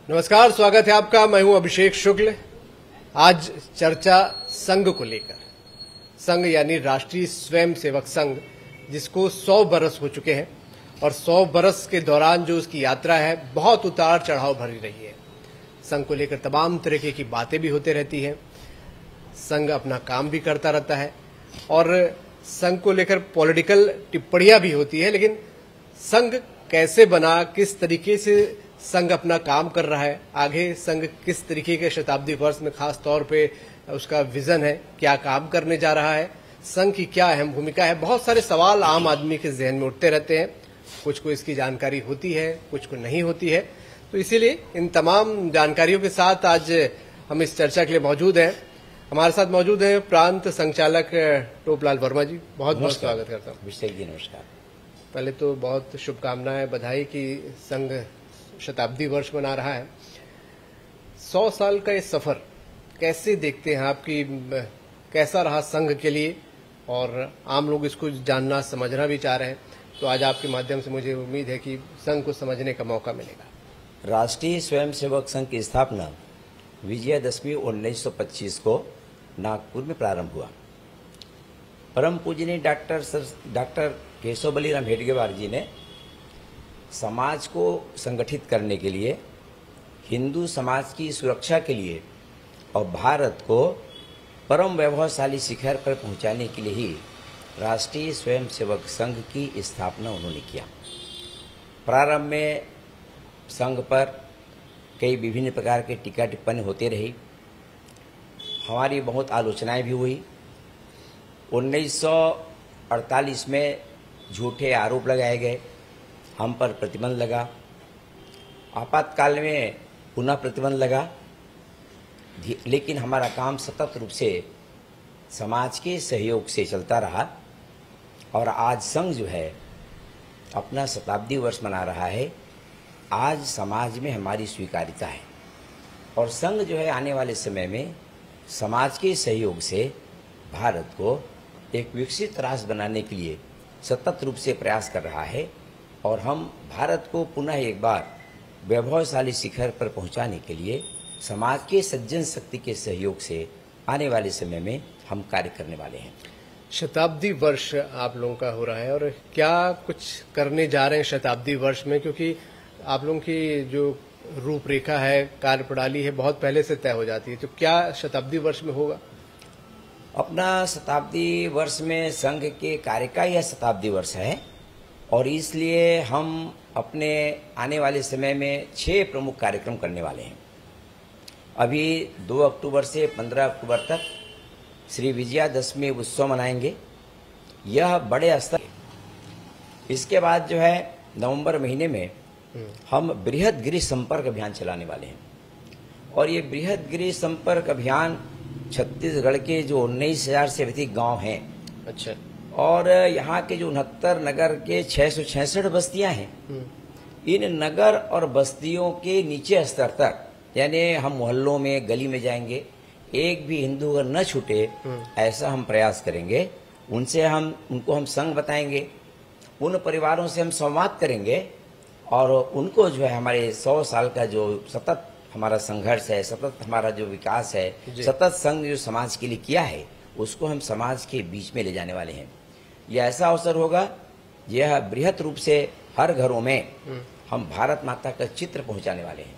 नमस्कार, स्वागत है आपका। मैं हूं अभिषेक शुक्ल। आज चर्चा संघ को लेकर, संघ यानी राष्ट्रीय स्वयंसेवक संघ, जिसको 100 बरस हो चुके हैं और 100 बरस के दौरान जो उसकी यात्रा है बहुत उतार चढ़ाव भरी रही है। संघ को लेकर तमाम तरीके की बातें भी होती रहती हैं, संघ अपना काम भी करता रहता है और संघ को लेकर पॉलिटिकल टिप्पणियां भी होती है। लेकिन संघ कैसे बना, किस तरीके से संघ अपना काम कर रहा है, आगे संघ किस तरीके के शताब्दी वर्ष में खास तौर पे उसका विजन है, क्या काम करने जा रहा है, संघ की क्या अहम भूमिका है, बहुत सारे सवाल आम आदमी के जहन में उठते रहते हैं। कुछ को इसकी जानकारी होती है, कुछ को नहीं होती है। तो इसीलिए इन तमाम जानकारियों के साथ आज हम इस चर्चा के लिए मौजूद हैं। हमारे साथ मौजूद हैं प्रांत संचालक टोपलाल वर्मा जी। बहुत बहुत स्वागत करता हूँ। अभिषेक जी नमस्कार। पहले तो बहुत शुभकामनाएं, बधाई कि संघ शताब्दी वर्ष मना रहा है। 100 साल का ये सफर कैसे देखते हैं आपकी, कैसा रहा संघ के लिए, और आम लोग इसको जानना समझना भी चाह रहे हैं। तो आज आपके माध्यम से मुझे उम्मीद है कि संघ को समझने का मौका मिलेगा। राष्ट्रीय स्वयंसेवक संघ की स्थापना विजयादशमी 1925 को नागपुर में प्रारंभ हुआ। परम पूजनीय डॉक्टर केशव बलिराम हेडगेवार जी ने समाज को संगठित करने के लिए, हिंदू समाज की सुरक्षा के लिए और भारत को परम वैभवशाली शिखर पर पहुंचाने के लिए ही राष्ट्रीय स्वयंसेवक संघ की स्थापना उन्होंने किया। प्रारंभ में संघ पर कई विभिन्न प्रकार के टीका टिप्पणी होती रही, हमारी बहुत आलोचनाएं भी हुई। 1948 में झूठे आरोप लगाए गए, हम पर प्रतिबंध लगा, आपातकाल में पुनः प्रतिबंध लगा, लेकिन हमारा काम सतत रूप से समाज के सहयोग से चलता रहा और आज संघ जो है अपना शताब्दी वर्ष मना रहा है। आज समाज में हमारी स्वीकार्यता है और संघ जो है आने वाले समय में समाज के सहयोग से भारत को एक विकसित राष्ट्र बनाने के लिए सतत रूप से प्रयास कर रहा है और हम भारत को पुनः एक बार वैभवशाली शिखर पर पहुंचाने के लिए समाज के सज्जन शक्ति के सहयोग से आने वाले समय में हम कार्य करने वाले हैं। शताब्दी वर्ष आप लोगों का हो रहा है और क्या कुछ करने जा रहे हैं शताब्दी वर्ष में, क्योंकि आप लोगों की जो रूपरेखा है, कार्यप्रणाली है, बहुत पहले से तय हो जाती है। तो क्या शताब्दी वर्ष में होगा? अपना शताब्दी वर्ष में संघ के कार्य का यह शताब्दी वर्ष है और इसलिए हम अपने आने वाले समय में 6 प्रमुख कार्यक्रम करने वाले हैं। अभी 2 अक्टूबर से 15 अक्टूबर तक श्री विजयादशमी उत्सव मनाएंगे, यह बड़े स्तर। इसके बाद जो है नवंबर महीने में हम बृहद गृह संपर्क अभियान चलाने वाले हैं और ये बृहद गृह संपर्क अभियान छत्तीसगढ़ के जो 19,000 से अधिक गांव हैं, अच्छा, और यहाँ के जो 69 नगर के 666 बस्तियां हैं, इन नगर और बस्तियों के नीचे स्तर तक, यानी हम मोहल्लों में, गली में जाएंगे, एक भी हिंदू घर न छूटे ऐसा हम प्रयास करेंगे। उनको हम संघ बताएंगे, उन परिवारों से हम संवाद करेंगे और उनको जो है हमारे 100 साल का जो सतत हमारा संघर्ष है, सतत हमारा जो विकास है, सतत संघ जो समाज के लिए किया है, उसको हम समाज के बीच में ले जाने वाले हैं। यह ऐसा अवसर होगा, यह बृहत रूप से हर घरों में हम भारत माता का चित्र पहुंचाने वाले हैं,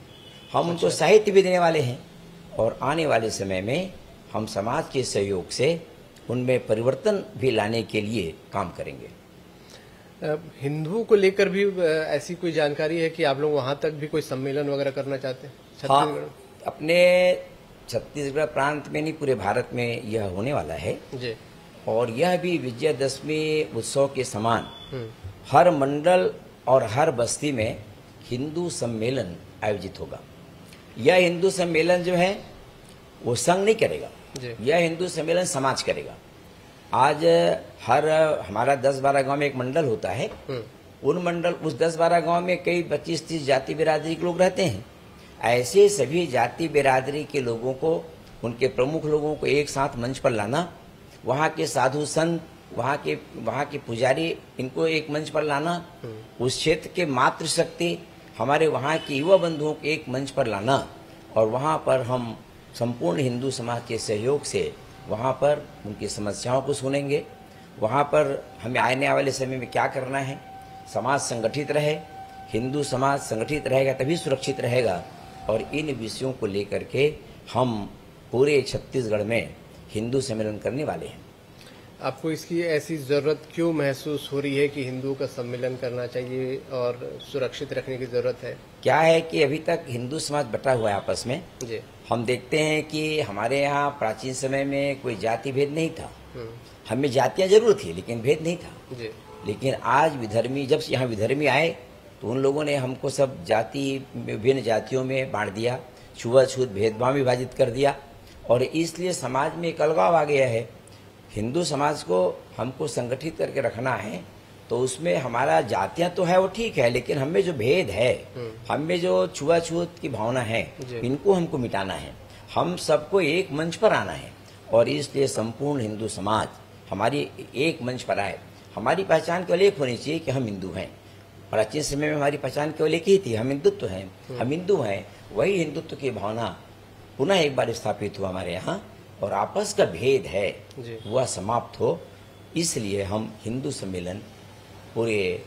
हम उनको साहित्य भी देने वाले हैं और आने वाले समय में हम समाज के सहयोग से उनमें परिवर्तन भी लाने के लिए काम करेंगे। हिंदुओं को लेकर भी ऐसी कोई जानकारी है कि आप लोग वहां तक भी कोई सम्मेलन वगैरह करना चाहते हैं? हाँ, अपने छत्तीसगढ़ प्रांत में नहीं, पूरे भारत में यह होने वाला है जी। और यह भी विजयादशमी उत्सव के समान हर मंडल और हर बस्ती में हिंदू सम्मेलन आयोजित होगा। यह हिंदू सम्मेलन जो है वो संघ नहीं करेगा, यह हिंदू सम्मेलन समाज करेगा। आज हमारा 10-12 गांव में एक मंडल होता है, उस 10-12 गांव में कई 25-30 जाति बिरादरी के लोग रहते हैं। ऐसे सभी जाति बिरादरी के लोगों को, उनके प्रमुख लोगों को एक साथ मंच पर लाना, वहाँ के साधु संत, वहाँ के पुजारी, इनको एक मंच पर लाना, उस क्षेत्र के मातृशक्ति हमारे वहाँ के युवा बंधुओं को एक मंच पर लाना और वहाँ पर हम संपूर्ण हिंदू समाज के सहयोग से वहाँ पर उनकी समस्याओं को सुनेंगे। वहाँ पर हमें आने वाले समय में क्या करना है, समाज संगठित रहे, हिंदू समाज संगठित रहेगा तभी सुरक्षित रहेगा। और इन विषयों को लेकर के हम पूरे छत्तीसगढ़ में हिंदू सम्मेलन करने वाले हैं। आपको इसकी ऐसी जरूरत क्यों महसूस हो रही है कि हिंदुओं का सम्मेलन करना चाहिए और सुरक्षित रखने की जरूरत है? क्या है कि अभी तक हिंदू समाज बटा हुआ है आपस में। जी। हम देखते हैं कि हमारे यहाँ प्राचीन समय में कोई जाति भेद नहीं था। हमें जातियां जरूर थी लेकिन भेद नहीं था। जी। लेकिन आज विधर्मी, जब से यहाँ विधर्मी आए तो उन लोगों ने हमको सब जाति विभिन्न जातियों में बांट दिया, छुआछूत भेदभाव विभाजित कर दिया और इसलिए समाज में एक अलगाव आ गया है। हिंदू समाज को हमको संगठित करके रखना है तो उसमें हमारा जातियां तो है वो ठीक है, लेकिन हमें जो भेद है, हमें जो छुआछूत की भावना है, इनको हमको मिटाना है। हम सबको एक मंच पर आना है और इसलिए संपूर्ण हिंदू समाज हमारी एक मंच पर आए। हमारी पहचान केवल एक होनी चाहिए कि हम हिंदू हैं। प्राचीन समय में हमारी पहचान केवल एक ही थी, हम हिंदुत्व हैं, हम हिंदू हैं। वही हिंदुत्व की भावना पुनः एक बार स्थापित हुआ हमारे यहाँ और आपस का भेद है वह समाप्त हो। इसलिए हम हिंदू सम्मेलन पूरे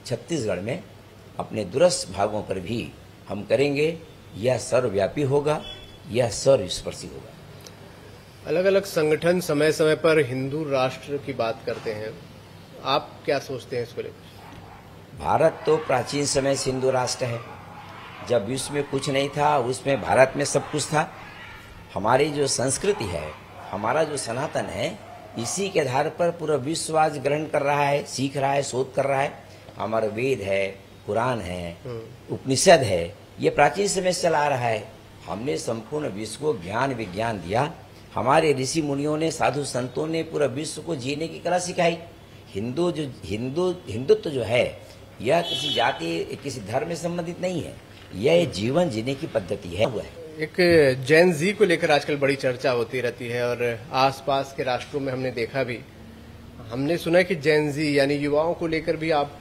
छत्तीसगढ़ में अपने दूरस्थ भागों पर भी हम करेंगे। यह सर्वव्यापी होगा, यह सर्वस्पर्शी होगा। अलग अलग संगठन समय समय पर हिंदू राष्ट्र की बात करते हैं, आप क्या सोचते हैं इसको लेकर? भारत तो प्राचीन समय से हिंदू राष्ट्र है। जब विश्व में कुछ नहीं था उसमें भारत में सब कुछ था। हमारी जो संस्कृति है, हमारा जो सनातन है, इसी के आधार पर पूरा विश्व आज ग्रहण कर रहा है, सीख रहा है, शोध कर रहा है। हमारा वेद है, पुराण है, उपनिषद है, ये प्राचीन समय से चला आ रहा है। हमने संपूर्ण विश्व को ज्ञान विज्ञान दिया। हमारे ऋषि मुनियों ने, साधु संतों ने पूरा विश्व को जीने की कला सिखाई। हिंदुत्व जो है यह किसी जाति किसी धर्म से संबंधित नहीं है, यह जीवन जीने की पद्धति है। एक जैन जी को लेकर आजकल बड़ी चर्चा होती रहती है और आसपास के राष्ट्रों में हमने देखा भी, हमने सुना है कि जैन जी यानी युवाओं को लेकर भी आप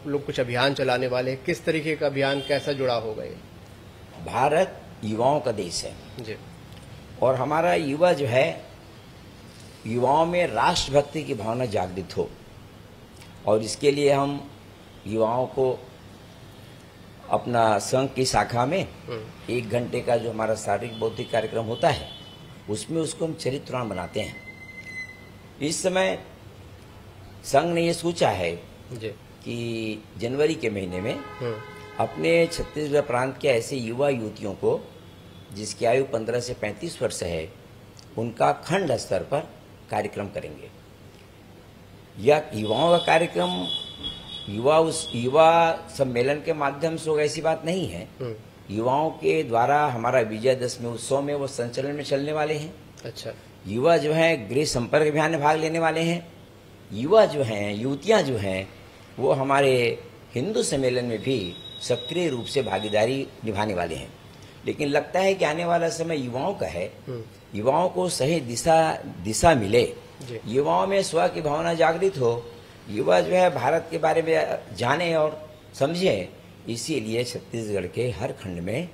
लोग कुछ अभियान चलाने वाले हैं। किस तरीके का अभियान, कैसा जुड़ा होगा ये? भारत युवाओं का देश है जी। और हमारा युवा जो है, युवाओं में राष्ट्रभक्ति की भावना जागृत हो और इसके लिए हम युवाओं को अपना संघ की शाखा में 1 घंटे का जो हमारा शारीरिक बौद्धिक कार्यक्रम होता है उसमें उसको हम चरित्रवान बनाते हैं। इस समय संघ ने ये सोचा है कि जनवरी के महीने में अपने छत्तीसगढ़ प्रांत के ऐसे युवा युवतियों को जिसकी आयु 15 से 35 वर्ष है, उनका खंड स्तर पर कार्यक्रम करेंगे। यह युवाओं का कार्यक्रम युवा सम्मेलन के माध्यम से होगा ऐसी बात नहीं है। युवाओं के द्वारा हमारा विजयदशमी उत्सव में वो संचलन में चलने वाले हैं। अच्छा। युवा जो है गृह संपर्क अभियान में भाग लेने वाले हैं। युवा जो हैं, युवतियां जो हैं, वो हमारे हिंदू सम्मेलन में भी सक्रिय रूप से भागीदारी निभाने वाले हैं। लेकिन लगता है कि आने वाला समय युवाओं का है। युवाओं को सही दिशा मिले, युवाओं में स्व की भावना जागृत हो, युवा जो है भारत के बारे में जाने और समझे। इसीलिए छत्तीसगढ़ के हर खंड में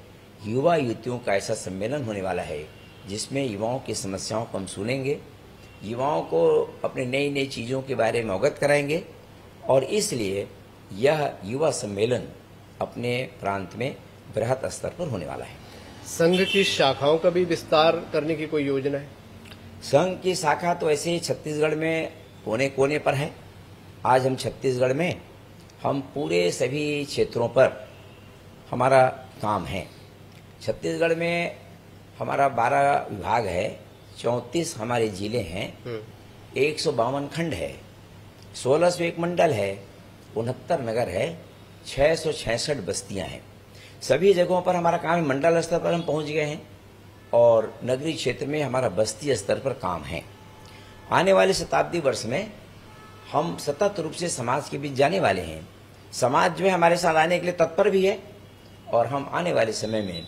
युवा युवतियों का ऐसा सम्मेलन होने वाला है जिसमें युवाओं की समस्याओं को हम सुनेंगे, युवाओं को अपने नई नई चीज़ों के बारे में अवगत कराएंगे और इसलिए यह युवा सम्मेलन अपने प्रांत में बृहत स्तर पर होने वाला है। संघ की शाखाओं का भी विस्तार करने की कोई योजना है? संघ की शाखा तो ऐसे ही छत्तीसगढ़ में कोने कोने पर है। आज हम छत्तीसगढ़ में हम पूरे सभी क्षेत्रों पर हमारा काम है। छत्तीसगढ़ में हमारा 12 विभाग है, 34 हमारे जिले हैं, 152 खंड है, 1601 मंडल है, 69 नगर है, 666 बस्तियां हैं। सभी जगहों पर हमारा काम है। मंडल स्तर पर हम पहुंच गए हैं और नगरीय क्षेत्र में हमारा बस्ती स्तर पर काम है। आने वाले शताब्दी वर्ष में हम सतत रूप से समाज के बीच जाने वाले हैं। समाज जो है हमारे साथ आने के लिए तत्पर भी है और हम आने वाले समय में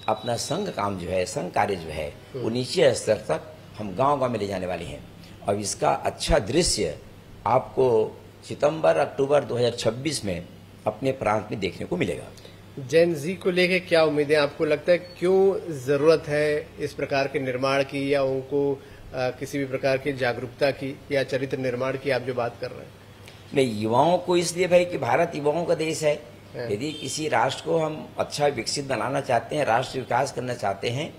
अपना संघ काम जो है, संघ कार्य जो है, वो नीचे स्तर तक हम गांव-गांव में ले जाने वाले हैं। और इसका अच्छा दृश्य आपको सितंबर अक्टूबर 2026 में अपने प्रांत में देखने को मिलेगा। जेन जी को लेके क्या उम्मीदें आपको लगता है, क्यों जरूरत है इस प्रकार के निर्माण की, या उनको किसी भी प्रकार की जागरूकता की या चरित्र निर्माण की आप जो बात कर रहे हैं? नहीं, युवाओं को इसलिए भाई कि भारत युवाओं का देश है। यदि किसी राष्ट्र को हम अच्छा विकसित बनाना चाहते हैं, राष्ट्र विकास करना चाहते हैं,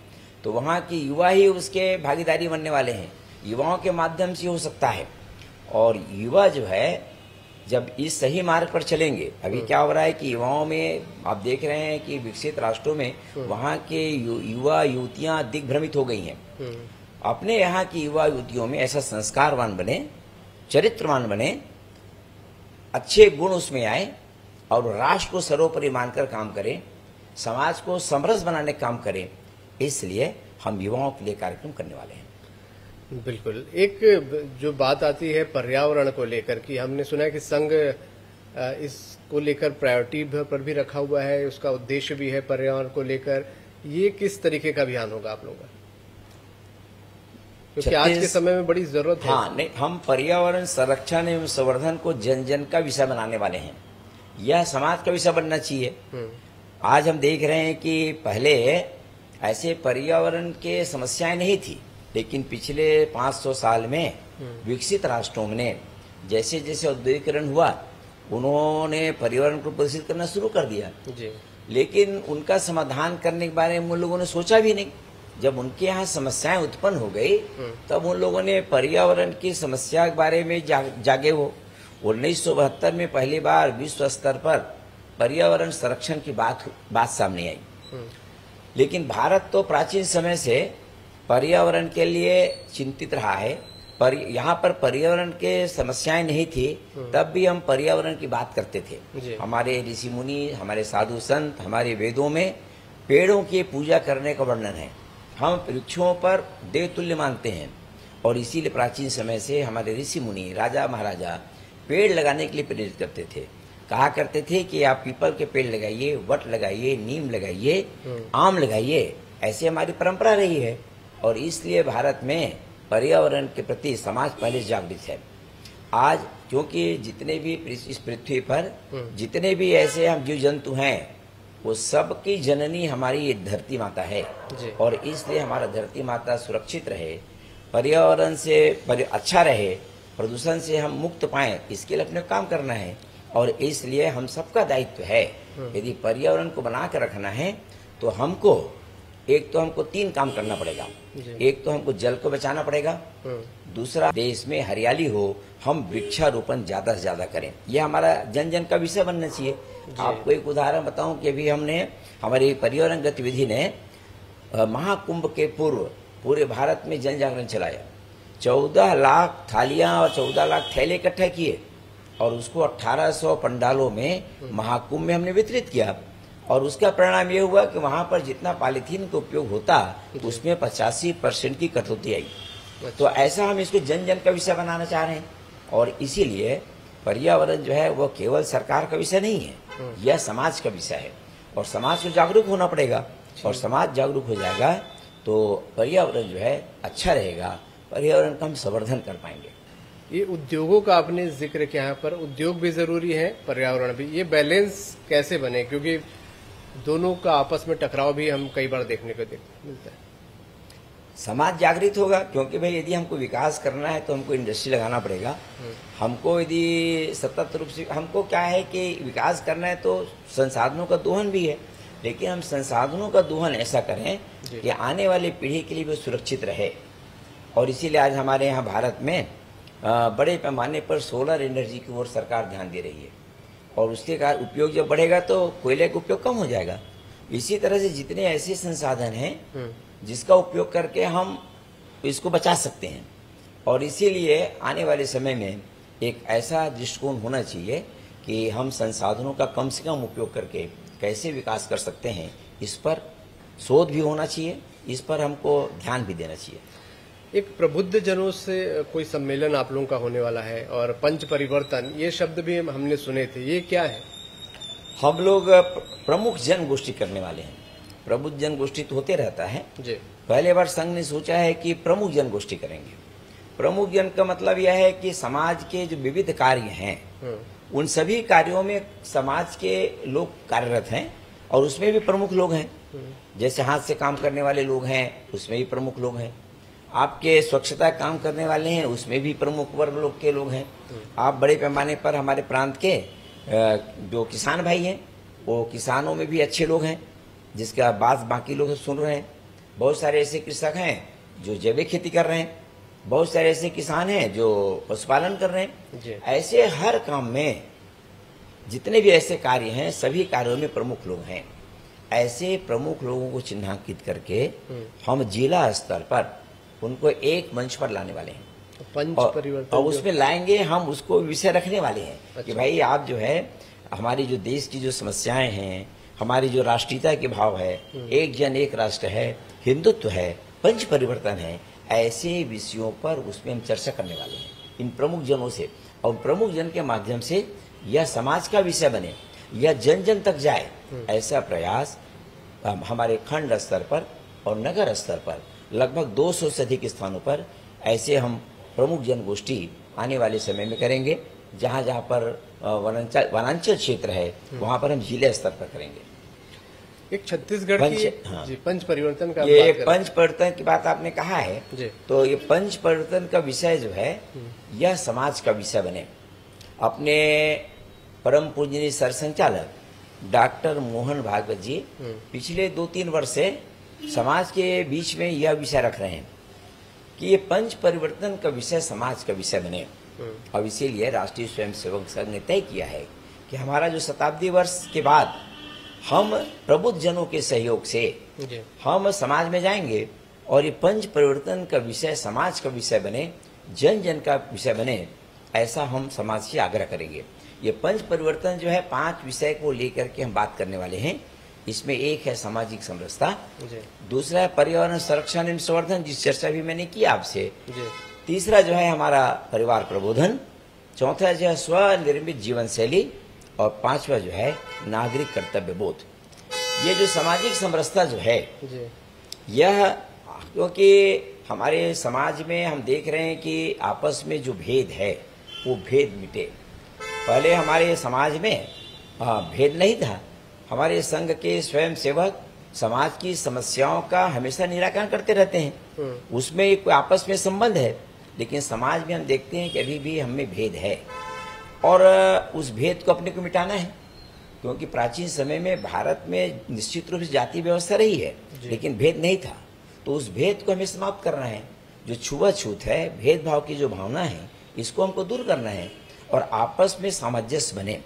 तो वहाँ की युवा ही उसके भागीदारी बनने वाले हैं। युवाओं के माध्यम से हो सकता है। और युवा जो है जब इस सही मार्ग पर चलेंगे, अभी क्या हो रहा है कि युवाओं में आप देख रहे हैं कि विकसित राष्ट्रों में वहाँ के युवा युवतियां दिग्भ्रमित हो गई हैं। अपने यहाँ की युवा युवतियों में ऐसा संस्कारवान बने, चरित्रवान बने, अच्छे गुण उसमें आए और राष्ट्र को सर्वोपरि मानकर काम करें, समाज को समरस बनाने का काम करें। इसलिए हम युवाओं के लिए कार्यक्रम करने वाले हैं। बिल्कुल। एक जो बात आती है पर्यावरण को लेकर की, हमने सुना है कि संघ इसको लेकर प्रायोरिटी पर भी रखा हुआ है, उसका उद्देश्य भी है पर्यावरण को लेकर। ये किस तरीके का अभियान होगा आप लोगों का, क्योंकि आज के समय में बड़ी जरूरत है? हाँ, नहीं, हम पर्यावरण संरक्षण एवं संवर्धन को जन जन का विषय बनाने वाले हैं। यह समाज का विषय बनना चाहिए। आज हम देख रहे हैं कि पहले ऐसे पर्यावरण के समस्याएं नहीं थी, लेकिन पिछले 500 साल में विकसित राष्ट्रों ने जैसे जैसे औद्योगिकरण हुआ, उन्होंने पर्यावरण को प्रदूषित करना शुरू कर दिया जी। लेकिन उनका समाधान करने के बारे में उन लोगों ने सोचा भी नहीं। जब उनके यहाँ समस्याएं उत्पन्न हो गई, तब उन लोगों ने पर्यावरण की समस्या के बारे में जागे। वो 1972 में पहली बार विश्व स्तर पर पर्यावरण संरक्षण की बात सामने आई। लेकिन भारत तो प्राचीन समय से पर्यावरण के लिए चिंतित रहा है। पर यहाँ पर पर्यावरण के समस्याएं नहीं थी, तब भी हम पर्यावरण की बात करते थे। हमारे ऋषि मुनि, हमारे साधु संत, हमारे वेदों में पेड़ों की पूजा करने का वर्णन है। हम वृक्षों पर देवतुल्य मानते हैं और इसीलिए प्राचीन समय से हमारे ऋषि मुनि, राजा महाराजा पेड़ लगाने के लिए प्रेरित करते थे। कहा करते थे कि आप पीपल के पेड़ लगाइए, वट लगाइए, नीम लगाइए, आम लगाइए। ऐसी हमारी परंपरा रही है और इसलिए भारत में पर्यावरण के प्रति समाज पहले जागृत है। आज क्योंकि जितने भी इस पृथ्वी पर जितने भी ऐसे हम जीव जंतु हैं, वो सबकी जननी हमारी ये धरती माता है और इसलिए हमारा धरती माता सुरक्षित रहे, पर्यावरण से अच्छा रहे, प्रदूषण से हम मुक्त पाएं, इसके लिए अपने काम करना है। और इसलिए हम सबका दायित्व है, यदि पर्यावरण को बना कर रखना है तो हमको एक तो हमको 3 काम करना पड़ेगा। एक तो हमको जल को बचाना पड़ेगा, दूसरा देश में हरियाली हो, हम वृक्षारोपण ज्यादा से ज्यादा करें। यह हमारा जन जन का विषय बनना चाहिए। आपको एक उदाहरण बताऊं कि अभी हमने हमारी पर्यावरण गतिविधि ने महाकुंभ के पूर्व पूरे भारत में जन जागरण चलाया। 14 लाख थालियां और 14 लाख थैले इकट्ठे किए और उसको 1800 पंडालों में महाकुंभ में हमने वितरित किया। और उसका परिणाम ये हुआ कि वहां पर जितना पॉलीथीन का उपयोग होता, उसमें 85% की कटौती आई। तो ऐसा हम इसको जन जन का विषय बनाना चाह रहे हैं और इसीलिए पर्यावरण जो है वो केवल सरकार का विषय नहीं है, यह समाज का विषय है और समाज को जागरूक होना पड़ेगा। और समाज जागरूक हो जाएगा तो पर्यावरण जो है अच्छा रहेगा, पर्यावरण का हम संवर्धन कर पाएंगे। ये उद्योगों का आपने जिक्र किया, यहाँ पर उद्योग भी जरूरी है, पर्यावरण भी। ये बैलेंस कैसे बने, क्योंकि दोनों का आपस में टकराव भी हम कई बार देखने को मिलता है। समाज जागृत होगा, क्योंकि भाई यदि हमको विकास करना है तो हमको इंडस्ट्री लगाना पड़ेगा। हमको यदि सतत रूप से हमको क्या है कि विकास करना है तो संसाधनों का दोहन भी है, लेकिन हम संसाधनों का दोहन ऐसा करें कि आने वाली पीढ़ी के लिए भी सुरक्षित रहे। और इसीलिए आज हमारे यहाँ भारत में बड़े पैमाने पर सोलर एनर्जी की ओर सरकार ध्यान दे रही है और उसके कारण उपयोग जब बढ़ेगा तो कोयले का उपयोग कम हो जाएगा। इसी तरह से जितने ऐसे संसाधन हैं जिसका उपयोग करके हम इसको बचा सकते हैं और इसीलिए आने वाले समय में एक ऐसा दृष्टिकोण होना चाहिए कि हम संसाधनों का कम से कम उपयोग करके कैसे विकास कर सकते हैं, इस पर शोध भी होना चाहिए, इस पर हमको ध्यान भी देना चाहिए। एक प्रबुद्ध जनों से कोई सम्मेलन आप लोगों का होने वाला है और पंच परिवर्तन, ये शब्द भी हमने सुने थे, ये क्या है? हम लोग प्रमुख जन गोष्ठी करने वाले हैं। प्रबुद्ध जन गोष्ठी तो होते रहता है जी। पहले बार संघ ने सोचा है कि प्रमुख जन गोष्ठी करेंगे। प्रमुख जन का मतलब यह है कि समाज के जो विविध कार्य हैं उन सभी कार्यों में समाज के लोग कार्यरत हैं और उसमें भी प्रमुख लोग हैं, जैसे हाथ से काम करने वाले लोग हैं, उसमें भी प्रमुख लोग हैं। आपके स्वच्छता काम करने वाले हैं, उसमें भी प्रमुख वर्ग लोग के लोग हैं। आप बड़े पैमाने पर हमारे प्रांत के जो किसान भाई हैं, वो किसानों में भी अच्छे लोग हैं, जिसका बात बाकी लोग सुन रहे हैं। बहुत सारे ऐसे कृषक हैं जो जैविक खेती कर रहे हैं, बहुत सारे ऐसे किसान हैं जो पशुपालन कर रहे हैं। ऐसे हर काम में जितने भी ऐसे कार्य हैं, सभी कार्यों में प्रमुख लोग हैं। ऐसे प्रमुख लोगों को चिन्हांकित करके हम जिला स्तर पर उनको एक मंच पर लाने वाले हैं। पंच परिवर्तन और उसमें लाएंगे, हम उसको विषय रखने वाले हैं कि भाई आप जो है हमारी जो देश की जो समस्याएं हैं, हमारी जो राष्ट्रीयता के भाव है, एक जन एक राष्ट्र है, हिंदुत्व है, पंच परिवर्तन है, ऐसे विषयों पर उसमें हम चर्चा करने वाले हैं इन प्रमुख जनों से। और प्रमुख जन के माध्यम से यह समाज का विषय बने, यह जन जन तक जाए, ऐसा प्रयास हमारे खंड स्तर पर और नगर स्तर पर लगभग 200 से अधिक स्थानों पर ऐसे हम प्रमुख जन गोष्ठी आने वाले समय में करेंगे। जहाँ जहाँ पर वनांचल क्षेत्र है, वहाँ पर हम जिले स्तर पर करेंगे। एक छत्तीसगढ़ की हाँ। जी, पंच परिवर्तन का ये पंच परिवर्तन की बात आपने कहा है जी। तो ये पंच परिवर्तन का विषय जो है यह समाज का विषय बने। अपने परम पूजनीय सरसंचालक डॉक्टर मोहन भागवत जी पिछले 2-3 वर्ष से समाज के बीच में यह विषय रख रहे हैं कि ये पंच परिवर्तन का विषय समाज का विषय बने। और इसीलिए राष्ट्रीय स्वयंसेवक संघ ने तय किया है कि हमारा जो शताब्दी वर्ष के बाद हम प्रबुद्ध जनों के सहयोग से हम समाज में जाएंगे और ये पंच परिवर्तन का विषय समाज का विषय बने, जन जन का विषय बने, ऐसा हम समाज से आग्रह करेंगे। ये पंच परिवर्तन जो है 5 विषय को लेकर के हम बात करने वाले हैं। इसमें एक है सामाजिक समरसता, दूसरा है पर्यावरण संरक्षण एवं संवर्धन, जिस चर्चा भी मैंने की आपसे, तीसरा जो है हमारा परिवार प्रबोधन, चौथा जो है स्वनिर्मित जीवन शैली, और 5वां जो है नागरिक कर्तव्य बोध। ये जो सामाजिक समरसता जो है यह, क्योंकि हमारे समाज में हम देख रहे हैं कि आपस में जो भेद है वो भेद मिटे। पहले हमारे समाज में भेद नहीं था। हमारे संघ के स्वयं सेवक समाज की समस्याओं का हमेशा निराकरण करते रहते हैं, उसमें एक आपस में संबंध है। लेकिन समाज में हम देखते हैं कि अभी भी हमें भेद है और उस भेद को अपने को मिटाना है। क्योंकि प्राचीन समय में भारत में निश्चित रूप से जाति व्यवस्था रही है, लेकिन भेद नहीं था। तो उस भेद को हमें समाप्त करना है। जो छुआछूत है, भेदभाव की जो भावना है, इसको हमको दूर करना है और आपस में सामंजस्य बने।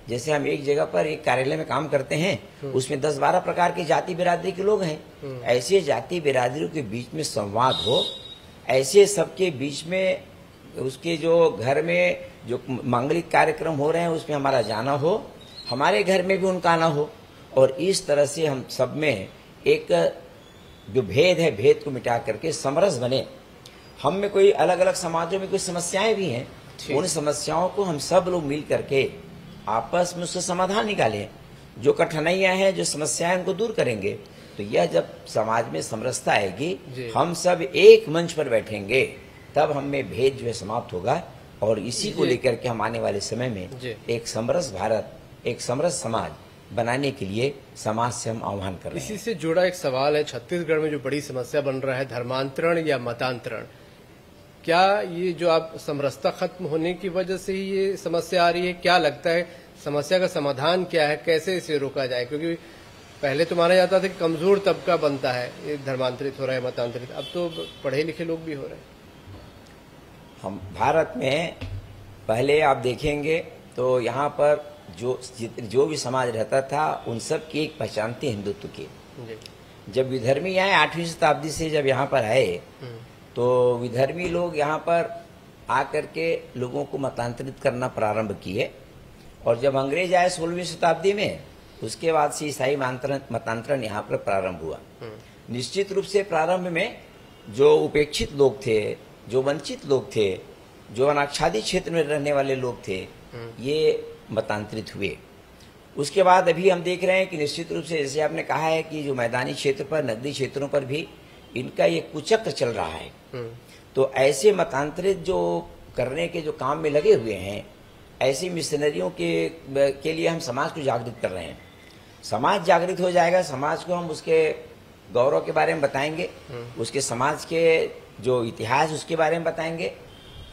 जैसे हम एक जगह पर एक कार्यालय में काम करते हैं, उसमें 10-12 प्रकार की जाति बिरादरी के लोग हैं। ऐसे जाति बिरादरियों के बीच में संवाद हो, ऐसे सबके बीच में उसके जो घर में जो मांगलिक कार्यक्रम हो रहे हैं उसमें हमारा जाना हो, हमारे घर में भी उनका आना हो, और इस तरह से हम सब में एक जो भेद है, भेद को मिटा करके समरस बने। हम में कोई अलग अलग समाजों में कुछ समस्याएं भी हैं, उन समस्याओं को हम सब लोग मिल करके आपस में उसका समाधान निकालें। जो कठिनाइयां हैं, जो समस्याएं, उनको दूर करेंगे। तो यह जब समाज में समरसता आएगी, हम सब एक मंच पर बैठेंगे, तब हम में भेद जो है समाप्त होगा। और इसी को लेकर के हम आने वाले समय में एक समरस भारत, एक समरस समाज बनाने के लिए समाज से हम आह्वान कर रहे हैं। इसी से जुड़ा एक सवाल है, छत्तीसगढ़ में जो बड़ी समस्या बन रहा है धर्मांतरण या मतांतरण, क्या ये जो आप समरसता खत्म होने की वजह से ही ये समस्या आ रही है? क्या लगता है समस्या का समाधान क्या है, कैसे इसे रोका जाए? क्योंकि पहले तो माना जाता था कि कमजोर तबका बनता है ये धर्मांतरित हो रहा है, मतांतरित, अब तो पढ़े लिखे लोग भी हो रहे हैं। हम भारत में पहले आप देखेंगे तो यहाँ पर जो भी समाज रहता था उन सब की एक पहचान थी हिंदुत्व की। जब विधर्मी आए 8वीं शताब्दी से जब यहाँ पर आए तो विधर्मी लोग यहाँ पर आकर के लोगों को मतांतरित करना प्रारंभ किए, और जब अंग्रेज आए 16वीं शताब्दी में, उसके बाद से ईसाई मतांतरण यहाँ पर प्रारंभ हुआ। निश्चित रूप से प्रारंभ में जो उपेक्षित लोग थे, जो वंचित लोग थे, जो अनाच्छादित क्षेत्र में रहने वाले लोग थे, ये मतांतरित हुए। उसके बाद अभी हम देख रहे हैं कि निश्चित रूप से, जैसे आपने कहा है कि जो मैदानी क्षेत्र पर, नगरीय क्षेत्रों पर भी इनका ये कुचक्र चल रहा है। तो ऐसे मतांतरित जो करने के जो काम में लगे हुए हैं, ऐसी मिशनरियों के लिए हम समाज को जागरूक कर रहे हैं। समाज जागृत हो जाएगा, समाज को हम उसके गौरव के बारे में बताएंगे, उसके समाज के जो इतिहास उसके बारे में बताएंगे,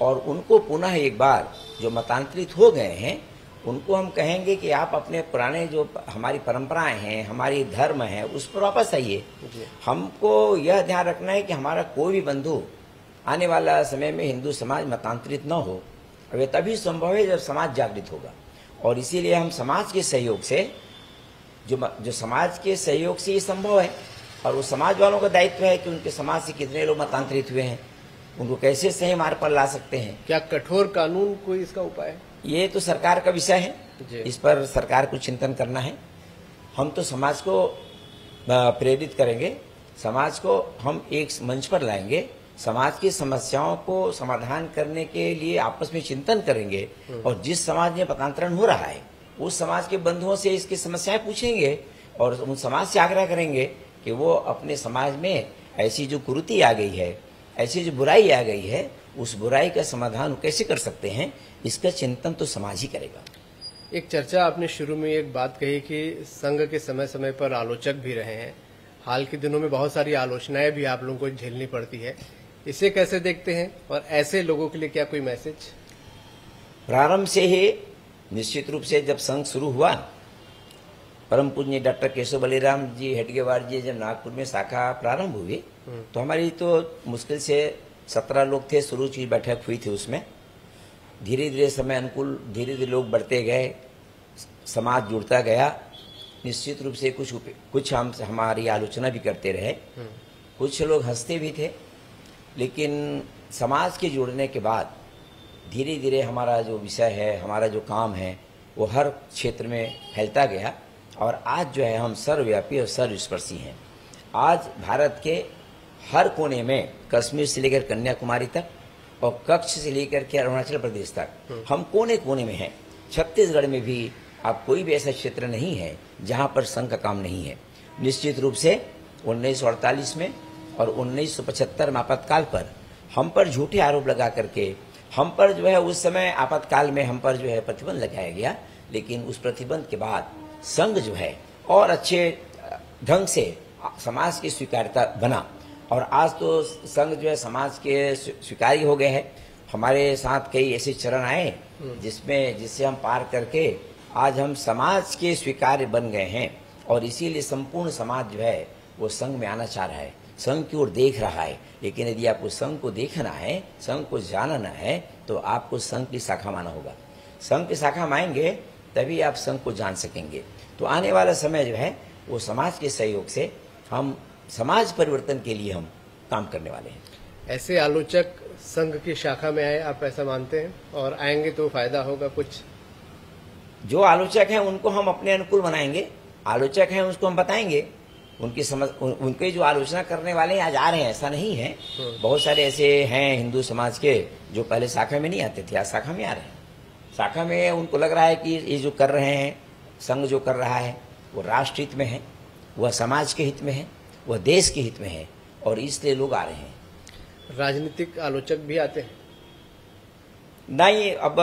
और उनको पुनः एक बार जो मतांतरित हो गए हैं उनको हम कहेंगे कि आप अपने पुराने जो हमारी परंपराएं हैं, हमारी धर्म है, उस पर वापस आइए। हमको यह ध्यान रखना है कि हमारा कोई भी बंधु आने वाला समय में हिंदू समाज मतांतरित न हो, और ये तभी संभव है जब समाज जागृत होगा। और इसीलिए हम समाज के सहयोग से जो समाज के सहयोग से ये संभव है, और वो समाज वालों का दायित्व है कि उनके समाज से कितने लोग मतांतरित हुए हैं, उनको कैसे सही मार्ग पर ला सकते हैं। क्या कठोर कानून कोई इसका उपाय है? ये तो सरकार का विषय है, इस पर सरकार को चिंतन करना है। हम तो समाज को प्रेरित करेंगे, समाज को हम एक मंच पर लाएंगे, समाज की समस्याओं को समाधान करने के लिए आपस में चिंतन करेंगे, और जिस समाज में मतांतरण हो रहा है उस समाज के बंधुओं से इसकी समस्याएं पूछेंगे, और उन समाज से आग्रह करेंगे कि वो अपने समाज में ऐसी जो कुरीति आ गई है, ऐसी जो बुराई आ गई है, उस बुराई का समाधान कैसे कर सकते हैं, इसका चिंतन तो समाज ही करेगा। एक चर्चा आपने शुरू में एक बात कही कि संघ के समय समय पर आलोचक भी रहे हैं। हाल के दिनों में बहुत सारी आलोचनाएं भी आप लोगों को झेलनी पड़ती है, इसे कैसे देखते हैं, और ऐसे लोगों के लिए क्या कोई मैसेज? प्रारंभ से ही निश्चित रूप से जब संघ शुरू हुआ, परम पूज्य डॉक्टर केशव बलिराम जी हेडगेवार जी जब नागपुर में शाखा प्रारंभ हुई, तो हमारी तो मुश्किल से 17 लोग थे, शुरू की बैठक हुई थी। उसमें धीरे धीरे समय अनुकूल धीरे धीरे लोग बढ़ते गए, समाज जुड़ता गया। निश्चित रूप से कुछ हम हमारी आलोचना भी करते रहे, कुछ लोग हंसते भी थे, लेकिन समाज के जुड़ने के बाद धीरे धीरे हमारा जो विषय है, हमारा जो काम है, वो हर क्षेत्र में फैलता गया, और आज जो है हम सर्वव्यापी और सर्वस्पर्शी हैं। आज भारत के हर कोने में, कश्मीर से लेकर कन्याकुमारी तक और कच्छ से लेकर के अरुणाचल प्रदेश तक हम कोने कोने में हैं। छत्तीसगढ़ में भी आप कोई भी ऐसा क्षेत्र नहीं है जहां पर संघ का काम नहीं है। निश्चित रूप से 1948 में और 1975 में आपातकाल पर हम पर झूठे आरोप लगा करके हम पर जो है उस समय आपातकाल में हम पर जो है प्रतिबंध लगाया गया, लेकिन उस प्रतिबंध के बाद संघ जो है और अच्छे ढंग से समाज की स्वीकार्यता बना, और आज तो संघ जो है समाज के स्वीकार्य हो गए हैं। हमारे साथ कई ऐसे चरण आए जिससे हम पार करके आज हम समाज के स्वीकार्य बन गए हैं, और इसीलिए संपूर्ण समाज जो है वो संघ में आना चाह रहा है, संघ की ओर देख रहा है। लेकिन यदि आपको संघ को देखना है, संघ को जानना है, तो आपको संघ की शाखा माना होगा। संघ की शाखा मानेंगे तभी आप संघ को जान सकेंगे। तो आने वाला समय जो है वो समाज के सहयोग से हम समाज परिवर्तन के लिए हम काम करने वाले हैं। ऐसे आलोचक संघ की शाखा में आए, आप ऐसा मानते हैं? और आएंगे तो फायदा होगा कुछ? जो आलोचक हैं उनको हम अपने अनुकूल बनाएंगे, आलोचक हैं उसको हम बताएंगे, उनके जो आलोचना करने वाले आज आ रहे हैं, ऐसा नहीं है। बहुत सारे ऐसे हैं हिंदू समाज के जो पहले शाखा में नहीं आते थे, आज शाखा में आ रहे हैं। शाखा में उनको लग रहा है कि ये जो कर रहे हैं, संघ जो कर रहा है, वो राष्ट्र हित में है, वह समाज के हित में है, वह देश के हित में है, और इसलिए लोग आ रहे हैं। राजनीतिक आलोचक भी आते हैं? नहीं, अब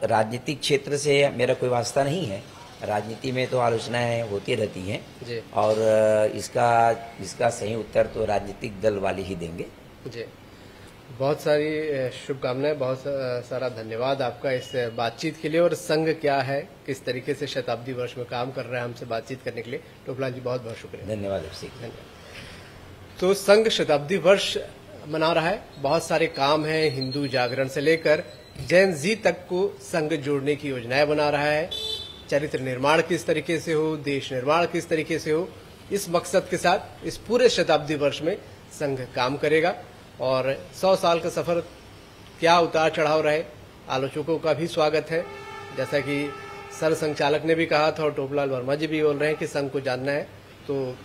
राजनीतिक क्षेत्र से मेरा कोई वास्ता नहीं है। राजनीति में तो आलोचनाएं होती रहती हैं जी। और इसका सही उत्तर तो राजनीतिक दल वाले ही देंगे जी। बहुत सारी शुभकामनाएं, बहुत सारा धन्यवाद आपका इस बातचीत के लिए। और संघ क्या है, किस तरीके से शताब्दी वर्ष में काम कर रहा है, हमसे बातचीत करने के लिए टोपलाल जी बहुत बहुत शुक्रिया। धन्यवाद अभिषेक। धन्यवाद। तो संघ शताब्दी वर्ष मना रहा है, बहुत सारे काम हैं, हिंदू जागरण से लेकर जैन जी तक को संघ जोड़ने की योजनाएं बना रहा है। चरित्र निर्माण किस तरीके से हो, देश निर्माण किस तरीके से हो, इस मकसद के साथ इस पूरे शताब्दी वर्ष में संघ काम करेगा। और 100 साल का सफर क्या उतार चढ़ाव रहे, आलोचकों का भी स्वागत है। जैसा कि सर संचालक ने भी कहा था और टोपलाल वर्मा जी भी बोल रहे हैं कि संघ को जानना है तो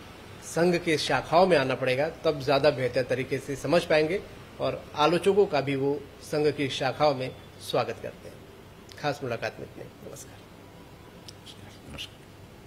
संघ के शाखाओं में आना पड़ेगा, तब ज्यादा बेहतर तरीके से समझ पाएंगे। और आलोचकों का भी वो संघ की शाखाओं में स्वागत करते हैं। खास मुलाकात में इतने। नमस्कार।